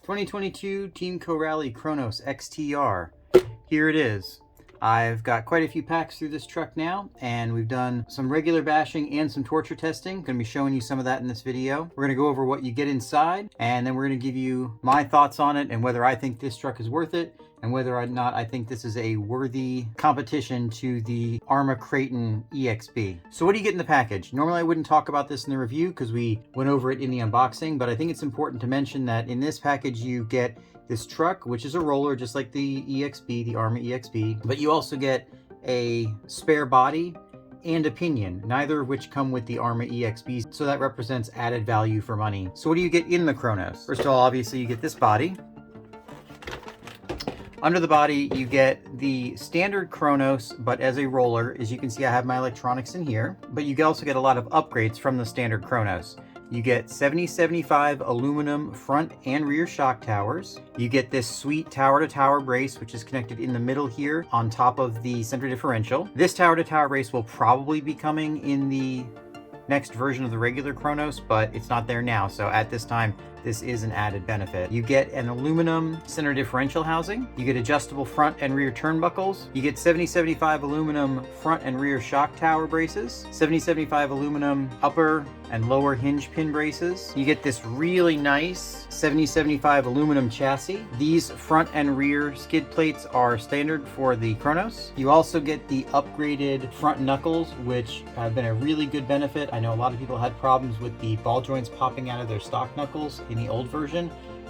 2022 Team Corally Kronos XTR. Here it is. I've got quite a few packs through this truck now, and we've done some regular bashing and some torture testing. Going to be showing you some of that in this video. We're going to go over what you get inside, and then we're going to give you my thoughts on it and whether I think this truck is worth it, and whether or not I think this is a worthy competition to the Arrma Kraton EXB. So what do you get in the package? Normally I wouldn't talk about this in the review because we went over it in the unboxing, but I think it's important to mention that in this package you get this truck, which is a roller just like the EXB, the Arrma EXB, but you also get a spare body and a pinion, neither of which come with the Arrma EXB, so that represents added value for money. So what do you get in the Kronos? First of all, obviously you get this body. Under the body, you get the standard Kronos, but as a roller. As you can see, I have my electronics in here, but you also get a lot of upgrades from the standard Kronos. You get 70/75 aluminum front and rear shock towers. You get this sweet tower-to-tower brace, which is connected in the middle here on top of the center differential. This tower-to-tower brace will probably be coming in the next version of the regular Kronos, but it's not there now, so at this time this is an added benefit. You get an aluminum center differential housing. You get adjustable front and rear turnbuckles. You get 70/75 aluminum front and rear shock tower braces, 70/75 aluminum upper and lower hinge pin braces. You get this really nice 70/75 aluminum chassis. These front and rear skid plates are standard for the Kronos. You also get the upgraded front knuckles, which have been a really good benefit. I know a lot of people had problems with the ball joints popping out of their stock knuckles in the old version.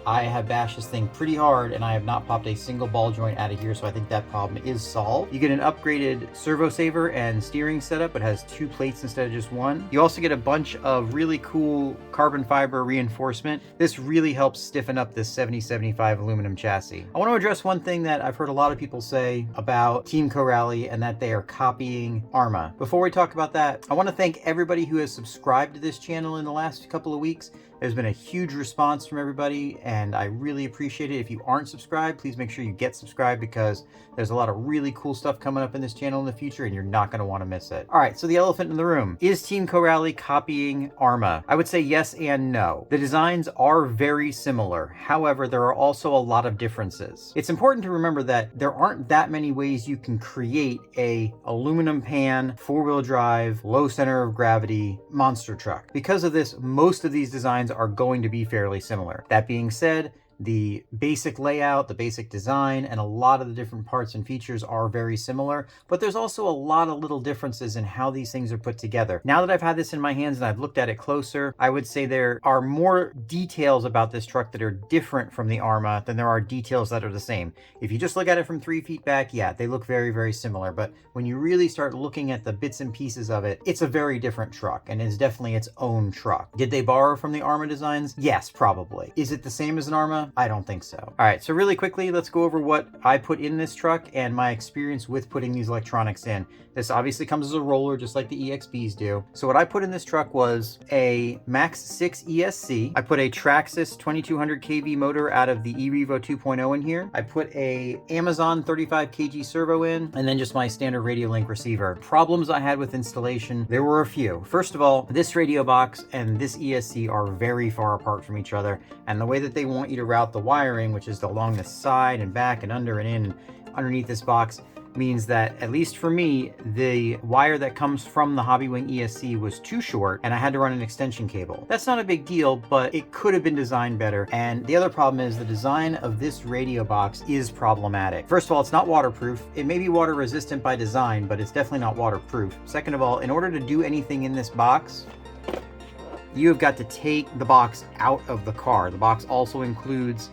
I have bashed this thing pretty hard and I have not popped a single ball joint out of here, so I think that problem is solved. You get an upgraded servo saver and steering setup. It has two plates instead of just one. You also get a bunch of really cool carbon fiber reinforcement. This really helps stiffen up this 70/75 aluminum chassis. I want to address one thing that I've heard a lot of people say about Team Corally, and that they are copying Arrma. Before we talk about that, I want to thank everybody who has subscribed to this channel in the last couple of weeks. There's been a huge response from everybody, and I really appreciate it. If you aren't subscribed, please make sure you get subscribed, because there's a lot of really cool stuff coming up in this channel in the future, and you're not going to want to miss it. All right, so the elephant in the room. Is Team Corally copying Arrma? I would say yes and no. The designs are very similar. However, there are also a lot of differences. It's important to remember that there aren't that many ways you can create a aluminum pan, four-wheel drive, low center of gravity monster truck. Because of this, most of these designs are going to be fairly similar. That being said, the basic layout, the basic design, and a lot of the different parts and features are very similar, but there's also a lot of little differences in how these things are put together. Now that I've had this in my hands and I've looked at it closer, I would say there are more details about this truck that are different from the Arrma than there are details that are the same. If you just look at it from 3 feet back, yeah, they look very, very similar, but when you really start looking at the bits and pieces of it, it's a very different truck, and it's definitely its own truck. Did they borrow from the Arrma designs? Yes, probably. Is it the same as an Arrma? I don't think so. All right, so really quickly, let's go over what I put in this truck and my experience with putting these electronics in. This obviously comes as a roller, just like the EXBs do. So what I put in this truck was a Max 6 ESC. I put a Traxxas 2200 kV motor out of the eRevo 2.0 in here. I put a Amazon 35 kg servo in, and then just my standard radio link receiver. Problems I had with installation, there were a few. First of all, this radio box and this ESC are very far apart from each other, and the way that they want you to route the wiring, which is along the side and back and under and in and underneath this box, means that, at least for me, the wire that comes from the Hobbywing ESC was too short and I had to run an extension cable. That's not a big deal, but it could have been designed better. And the other problem is the design of this radio box is problematic. First of all, it's not waterproof. It may be water resistant by design, but it's definitely not waterproof. Second of all, in order to do anything in this box, you have got to take the box out of the car. The box also includes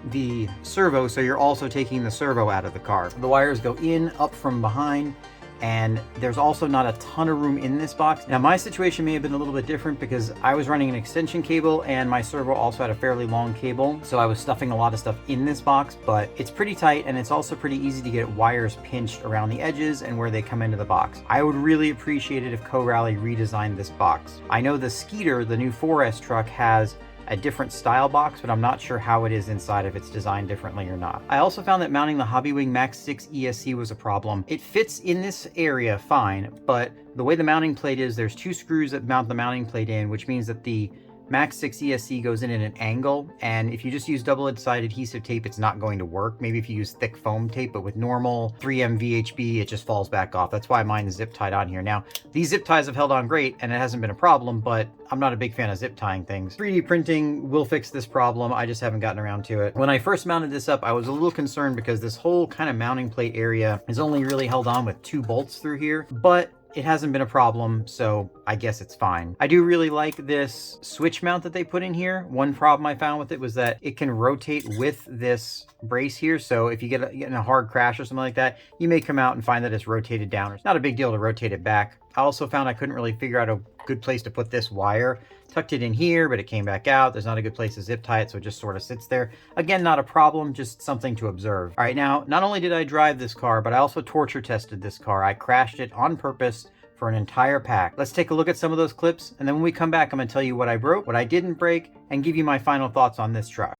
the servo, so you're also taking the servo out of the car. The wires go in, up from behind, and there's also not a ton of room in this box. Now, my situation may have been a little bit different because I was running an extension cable and my servo also had a fairly long cable, so I was stuffing a lot of stuff in this box, but it's pretty tight and it's also pretty easy to get wires pinched around the edges and where they come into the box. I would really appreciate it if Corally redesigned this box. I know the Skeeter, the new 4S truck, has a different style box, but I'm not sure how it is inside, if it's designed differently or not. I also found that mounting the Hobbywing Max 6 ESC was a problem. It fits in this area fine, but the way the mounting plate is, there's two screws that mount the mounting plate in, which means that the Max 6 ESC goes in at an angle, and if you just use double-sided adhesive tape, it's not going to work. Maybe if you use thick foam tape, but with normal 3M VHB, it just falls back off. That's why mine is zip tied on here. Now, these zip ties have held on great, and it hasn't been a problem, but I'm not a big fan of zip tying things. 3D printing will fix this problem. I just haven't gotten around to it. When I first mounted this up, I was a little concerned because this whole kind of mounting plate area is only really held on with 2 bolts through here, but it hasn't been a problem, so I guess it's fine. I do really like this switch mount that they put in here. One problem I found with it was that it can rotate with this brace here, so if you get in a hard crash or something like that, you may come out and find that it's rotated down. It's not a big deal to rotate it back. I also found I couldn't really figure out a good place to put this wire. Tucked it in here, but it came back out. There's not a good place to zip tie it, so it just sort of sits there. Again, not a problem, just something to observe. All right, now, not only did I drive this car, but I also torture tested this car. I crashed it on purpose for an entire pack. Let's take a look at some of those clips, and then when we come back, I'm gonna tell you what I broke, what I didn't break, and give you my final thoughts on this truck.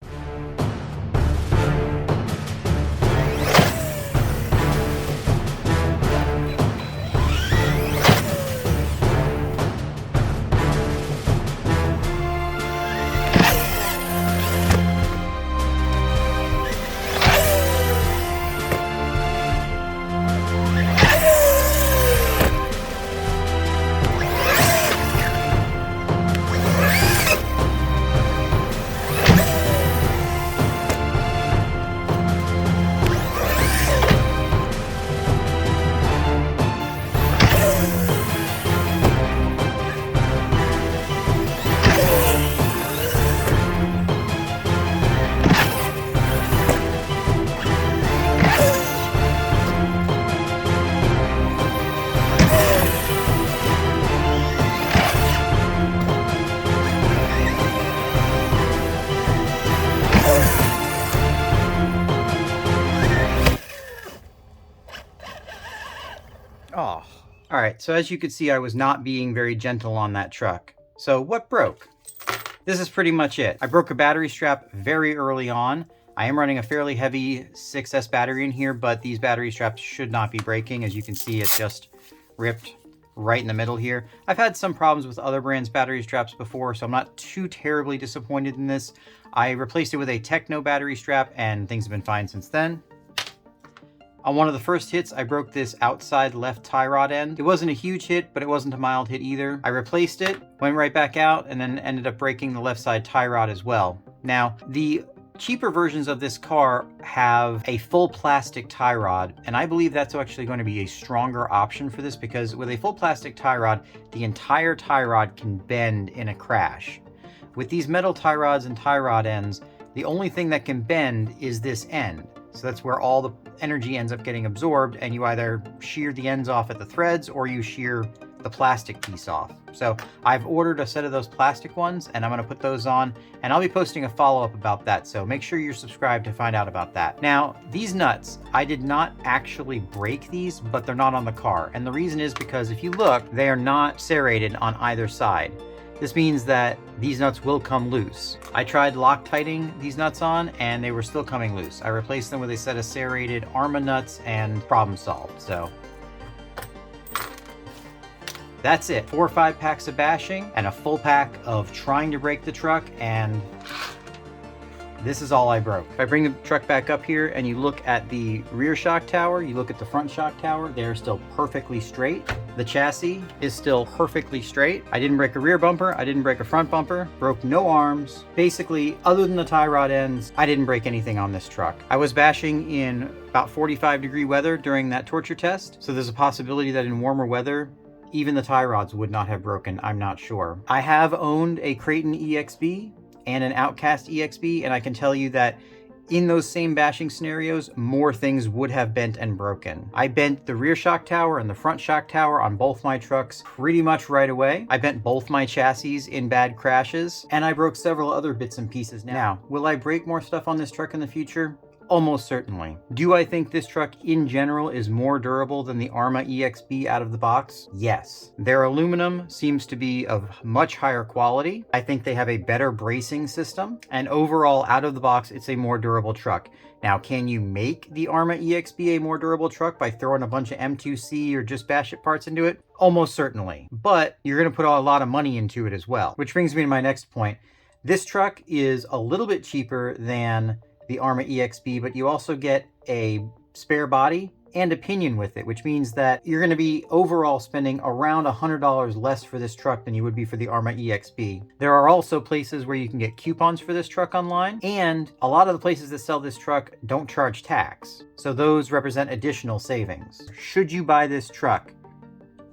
Oh, all right. So as you could see, I was not being very gentle on that truck. So what broke? This is pretty much it. I broke a battery strap very early on. I am running a fairly heavy 6S battery in here, but these battery straps should not be breaking. As you can see, it's just ripped right in the middle here. I've had some problems with other brands' battery straps before, so I'm not too terribly disappointed in this. I replaced it with a Techno battery strap, and things have been fine since then. On one of the first hits, I broke this outside left tie rod end. It wasn't a huge hit, but it wasn't a mild hit either. I replaced it, went right back out, and then ended up breaking the left side tie rod as well. Now, the cheaper versions of this car have a full plastic tie rod, and I believe that's actually going to be a stronger option for this because with a full plastic tie rod, the entire tie rod can bend in a crash. With these metal tie rods and tie rod ends, the only thing that can bend is this end. So that's where all the energy ends up getting absorbed, and you either shear the ends off at the threads or you shear the plastic piece off. So I've ordered a set of those plastic ones, and I'm going to put those on, and I'll be posting a follow-up about that. So make sure you're subscribed to find out about that. Now, these nuts, I did not actually break these, but they're not on the car. And the reason is because if you look, they are not serrated on either side. This means that these nuts will come loose. I tried Loctiting these nuts on and they were still coming loose. I replaced them with a set of serrated Arrma nuts and problem solved. So that's it. 4 or 5 packs of bashing and a full pack of trying to break the truck, and this is all I broke. If I bring the truck back up here and you look at the rear shock tower, you look at the front shock tower, they're still perfectly straight. The chassis is still perfectly straight. I didn't break a rear bumper. I didn't break a front bumper. Broke no arms. Basically, other than the tie rod ends, I didn't break anything on this truck. I was bashing in about 45-degree weather during that torture test, so there's a possibility that in warmer weather, even the tie rods would not have broken. I'm not sure. I have owned a Kraton EXB and an Outcast EXB, and I can tell you that in those same bashing scenarios, more things would have bent and broken. I bent the rear shock tower and the front shock tower on both my trucks pretty much right away. I bent both my chassis in bad crashes, and I broke several other bits and pieces. Now, will I break more stuff on this truck in the future? Almost certainly. Do I think this truck in general is more durable than the Arrma EXB out of the box? Yes. Their aluminum seems to be of much higher quality. I think they have a better bracing system, and overall out of the box it's a more durable truck. Now, can you make the Arrma EXB a more durable truck by throwing a bunch of M2C or just bash it parts into it? Almost certainly. But you're going to put a lot of money into it as well. Which brings me to my next point. This truck is a little bit cheaper than the Arrma EXB, but you also get a spare body and a pinion with it, which means that you're going to be overall spending around $100 less for this truck than you would be for the Arrma EXB. There are also places where you can get coupons for this truck online, and a lot of the places that sell this truck don't charge tax, so those represent additional savings. Should you buy this truck?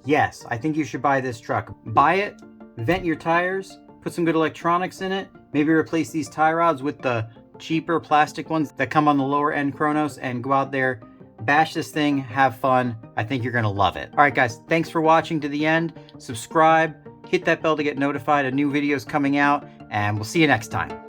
Yes, I think you should buy this truck. Buy it, vent your tires, put some good electronics in it, maybe replace these tie rods with the cheaper plastic ones that come on the lower end Kronos, and go out there, bash this thing, have fun. I think you're gonna love it. All right, guys, thanks for watching to the end. Subscribe, hit that bell to get notified of new videos coming out, and we'll see you next time.